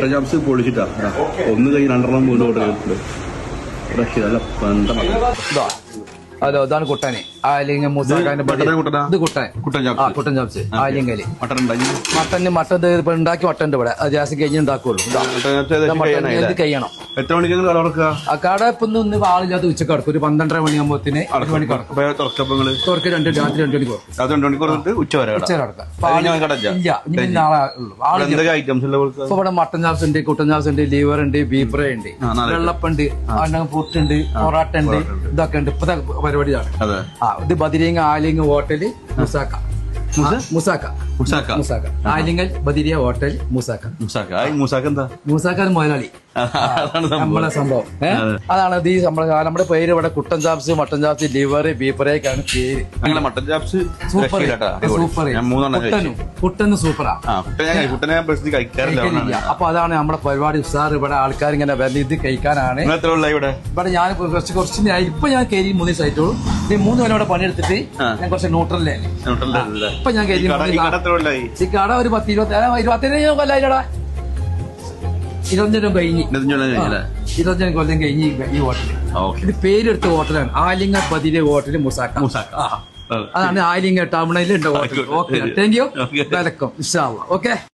Mutton chops പൊളിച്ചിട്ടാ ഒന്ന് കൈ രണ്ടെണ്ണം വീണ്ടും ഓർഡർ അതോ ഇതാണ് കുട്ടനെ ആലിംഗം മൂസാക്കാന്റെ ഇത് കുട്ടൻ ചാപ്സ് ആലിംഗല് മട്ടൻ ഉണ്ടാക്കി മട്ടൻ ഇവിടെ ജാസ് കഴിഞ്ഞ് ഉണ്ടാക്കുള്ളൂ ഇത് കഴിയണം. എത്ര മണിക്ക് ആ കട ഇപ്പൊ ഒന്ന് ആളില്ലാത്ത ഉച്ചക്ക് കിടക്കും. ഒരു 12:30 മണിയാകുമ്പോത്തിന് 1 മണി കിടക്കും. തുറക്ക് രാത്രി 2 മണിക്ക് ഉച്ച വരെ ഇല്ല. നാളെ ഉള്ളു. ഇപ്പൊ ഇവിടെ മട്ടൻ ചാപ്സ് ഉണ്ട്, കുട്ടൻ ചാപ്സ് ഉണ്ട്, ലിവർ ഉണ്ട്, ബീഫ് ഫ്രൈ ഉണ്ട്, വെള്ളപ്പുണ്ട്, പുട്ടുണ്ട്, പൊറാട്ട ഉണ്ട്, ഇതൊക്കെ ഉണ്ട്. ഇപ്പത്തെ പരിപാടിയാണ്. ഇത് ബദിരിങ്ങ ആലിംഗ് ഹോട്ടല് മുസാക്ക ആലിംഗൽ ബദിരിയ ഹോട്ടൽ മുസാക്ക മുതലാളി നമ്മളെ സംഭവം. അതാണ് ഈ നമ്മുടെ പേര്. ഇവിടെ കുട്ടൻ chops, mutton chops, liver, beef fry ആണ് പേര്. മട്ടൻ ചാപ്സ് സൂപ്പർ കുട്ടന് സൂപ്പറാ. അപ്പൊ അതാണ് നമ്മുടെ പരിപാടി ഉസാർ. ഇവിടെ ആൾക്കാർ ഇങ്ങനെ ഇത് കഴിക്കാനാണ്. ഇവിടെ ഞാൻ കുറച്ച് ഇപ്പൊ ഞാൻ കയറി 3 ദിവസമായിട്ടുള്ളൂ. 3 കൊല്ലം ഇവിടെ പണിയെടുത്തിട്ട് ഞാൻ കുറച്ച് ന്യൂട്രലേ ഇപ്പൊ ഞാൻ കയറി. ഈ കട ഒരു 25 കൊല്ലായില്ലടാ. 25 കഴിഞ്ഞ് 25 കൊല്ലം കഴിഞ്ഞ് ഈ ഹോട്ടല്. ഇത് പേരെടുത്ത ഹോട്ടലാണ് ആലിംഗ ബദിര ഹോട്ടല് മുസാക്ക. അതാണ് ആലിംഗ ടൗണിലുണ്ട് hotel. Okay, thank you. Welcome. ഇൻഷാ അല്ലാഹ്. ഓക്കെ.